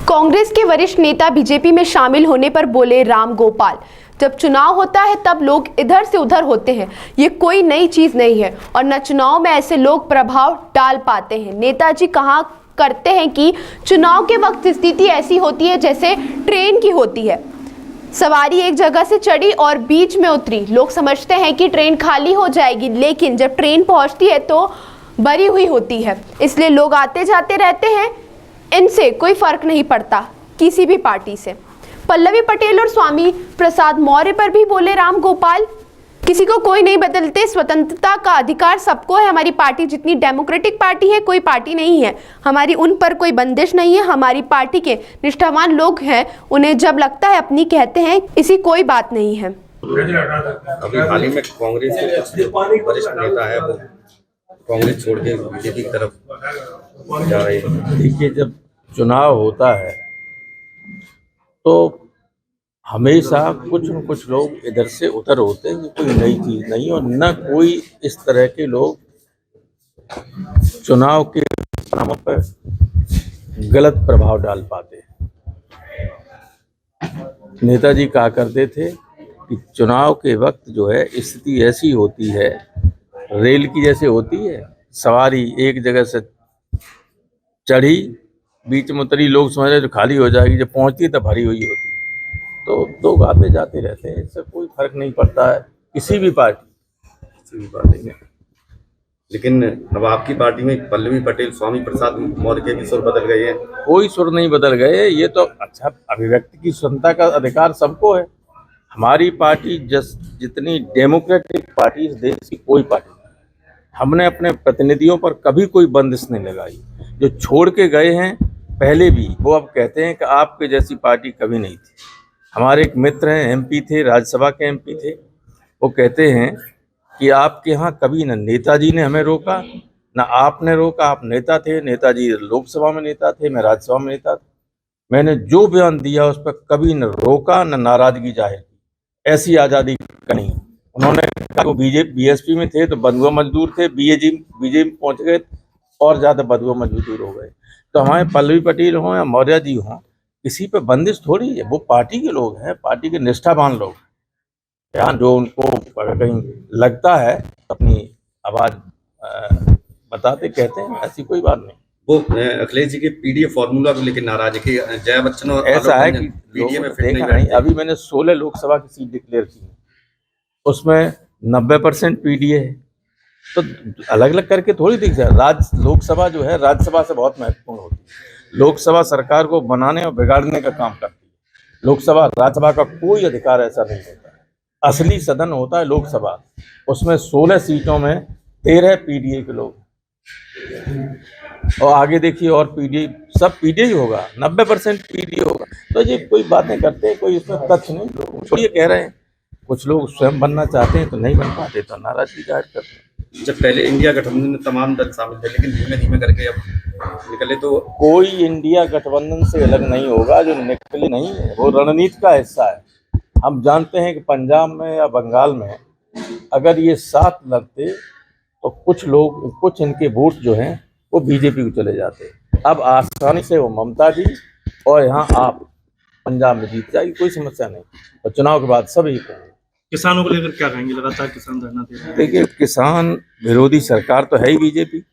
कांग्रेस के वरिष्ठ नेता बीजेपी में शामिल होने पर बोले राम गोपाल, जब चुनाव होता है तब लोग इधर से उधर होते हैं, ये कोई नई चीज नहीं है और न चुनाव में ऐसे लोग प्रभाव डाल पाते हैं। नेताजी कहा करते हैं कि चुनाव के वक्त स्थिति ऐसी होती है जैसे ट्रेन की होती है। सवारी एक जगह से चढ़ी और बीच में उतरी, लोग समझते हैं कि ट्रेन खाली हो जाएगी, लेकिन जब ट्रेन पहुंचती है तो भरी हुई होती है, इसलिए लोग आते जाते रहते हैं। इनसे कोई फर्क नहीं पड़ता किसी भी पार्टी से। पल्लवी पटेल और स्वामी प्रसाद मौर्य पर भी बोले राम गोपाल, किसी को कोई नहीं बदलते, स्वतंत्रता का अधिकार सबको है। हमारी पार्टी जितनी डेमोक्रेटिक पार्टी है कोई पार्टी नहीं है, हमारी उन पर कोई बंदिश नहीं है। हमारी पार्टी के निष्ठावान लोग हैं, उन्हें जब लगता है अपनी कहते हैं, इसी कोई बात नहीं है। अभी हाल ही में कांग्रेस के कुछ वरिष्ठ नेता है वो कांग्रेस छोड़ के बीजेपी की तरफ जा रहे हैं। देखिए, जब चुनाव होता है तो हमेशा कुछ न कुछ लोग इधर से उधर होते हैं, कोई नई चीज़ नहीं। और न कोई इस तरह के लोग चुनाव के परिणामों पर गलत प्रभाव डाल पाते हैं। नेताजी कहा करते थे कि चुनाव के वक्त जो है स्थिति ऐसी होती है, रेल की जैसे होती है, सवारी एक जगह से चढ़ी, बीच में उतरी, लोग समझ रहे जो खाली हो जाएगी, जब पहुंचती है तब भरी हुई होती है। तो लोग आते जाते रहते हैं, इससे कोई फर्क नहीं पड़ता है किसी भी पार्टी में। लेकिन अब आपकी पार्टी में पल्लवी पटेल, स्वामी प्रसाद मौर्य के भी सुर बदल गए हैं। कोई सुर नहीं बदल गए, ये तो अच्छा, अभिव्यक्ति की स्वतंत्रता का अधिकार सबको है। हमारी पार्टी जितनी डेमोक्रेटिक पार्टी इस देश की कोई पार्टी नहीं। हमने अपने प्रतिनिधियों पर कभी कोई बंदिश नहीं लगाई। जो छोड़ के गए हैं पहले भी, वो अब कहते हैं कि आपके जैसी पार्टी कभी नहीं थी। हमारे एक मित्र हैं, एमपी थे, राज्यसभा के एमपी थे, वो कहते हैं कि आपके यहाँ कभी न नेताजी ने हमें रोका, न आपने रोका। आप नेता थे, नेताजी लोकसभा में नेता थे, मैं राज्यसभा में नेता था। मैंने जो बयान दिया उस पर कभी न रोका न नाराजगी जाहिर की। ऐसी आज़ादी नहीं। उन्होंने कहा वो बीएसपी में थे तो बंधुआ मजदूर थे, बीजेपी पहुँच गए और ज़्यादा बंधुआ मजदूर हो गए। तो हमारे पल्लवी पटेल हों या मौर्य जी हों, किसी पे बंदिश थोड़ी है। वो पार्टी के लोग हैं, पार्टी के निष्ठावान लोग। यहाँ जो उनको कहीं लगता है अपनी आवाज़ बताते कहते हैं, ऐसी कोई बात नहीं। वो अखिलेश जी के पीडीए फॉर्मूला को लेकर नाराज है कि जया बच्चन और ऐसा है कि पीडीए में फिट देखा नहीं नहीं। अभी मैंने 16 लोकसभा की सीट डिक्लेयर की है, उसमें 90% पीडीए है। तो अलग अलग करके थोड़ी दिख जाए। लोकसभा जो है राज्यसभा से बहुत महत्वपूर्ण होती है। लोकसभा सरकार को बनाने और बिगाड़ने का काम करती है। लोकसभा राज्यसभा का कोई अधिकार ऐसा नहीं होता है। असली सदन होता है लोकसभा, उसमें 16 सीटों में 13 पीडीए के लोग, और आगे देखिए और पीडीए, सब पीडीए ही होगा, 90% पीडीए होगा। तो ये कोई बातें करते हैं, कोई इसमें तथ्य नहीं। लोग ये कह रहे हैं, कुछ लोग स्वयं बनना चाहते हैं तो नहीं बन पाते, तो नाराजगी जाहिर करते हैं। जब पहले इंडिया गठबंधन में तमाम दल शामिल थे, लेकिन धीमे धीमे करके अब निकले, तो कोई इंडिया गठबंधन से अलग नहीं होगा। जो निकले नहीं है वो रणनीति का हिस्सा है। हम जानते हैं कि पंजाब में या बंगाल में अगर ये साथ लड़ते तो कुछ लोग, कुछ इनके वोट जो हैं वो बीजेपी को चले जाते। अब आसानी से वो ममता जी और यहाँ आप पंजाब में जीत जाएगी, कोई समस्या नहीं। और चुनाव के बाद सब ही कहेंगे। किसानों को लेकर क्या कहेंगे? लगातार किसान धरना दे रहे हैं। देखिए, किसान विरोधी सरकार तो है ही बीजेपी,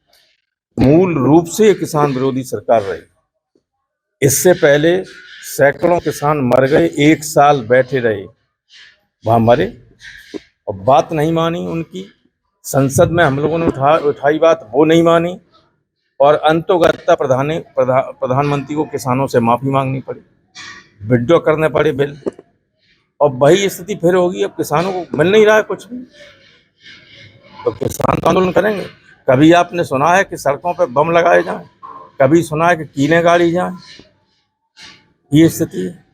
मूल रूप से किसान विरोधी सरकार रही। इससे पहले सैकड़ों किसान मर गए, 1 साल बैठे रहे, वहां मरे और बात नहीं मानी उनकी। संसद में हम लोगों ने उठाई बात, वो नहीं मानी और अंतोगत्ता प्रधानमंत्री को किसानों से माफी मांगनी पड़ी, विड्रॉ करने पड़े बिल। और वही स्थिति फिर होगी। अब किसानों को मिल नहीं रहा है कुछ भी, तो किसान तो आंदोलन करेंगे। कभी आपने सुना है कि सड़कों पर बम लगाए जाएं, कभी सुना है कि कीलें गाड़ी जाएं। ये स्थिति है।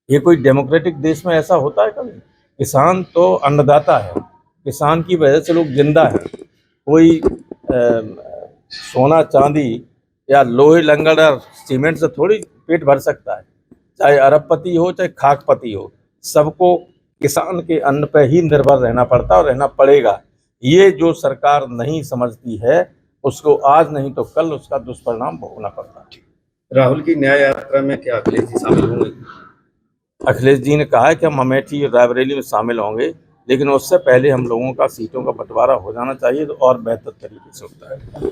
ये कोई डेमोक्रेटिक देश में ऐसा होता है कभी? किसान तो अन्नदाता है, किसान की वजह से लोग जिंदा है। कोई सोना चांदी या लोहे लंगड़ और सीमेंट से थोड़ी पेट भर सकता है। चाहे अरबपति हो चाहे खाकपति हो, सबको किसान के अन्न पर ही निर्भर रहना पड़ता और रहना पड़ेगा। ये जो सरकार नहीं समझती है, उसको आज नहीं तो कल उसका दुष्परिणाम भोगना पड़ता है। राहुल की न्याय यात्रा में क्या अखिलेश जी शामिल होंगे? अखिलेश जी ने कहा है कि हम अमेठी और रायबरेली में शामिल होंगे, लेकिन उससे पहले हम लोगों का सीटों का बंटवारा हो जाना चाहिए तो और बेहतर तरीके से होता है।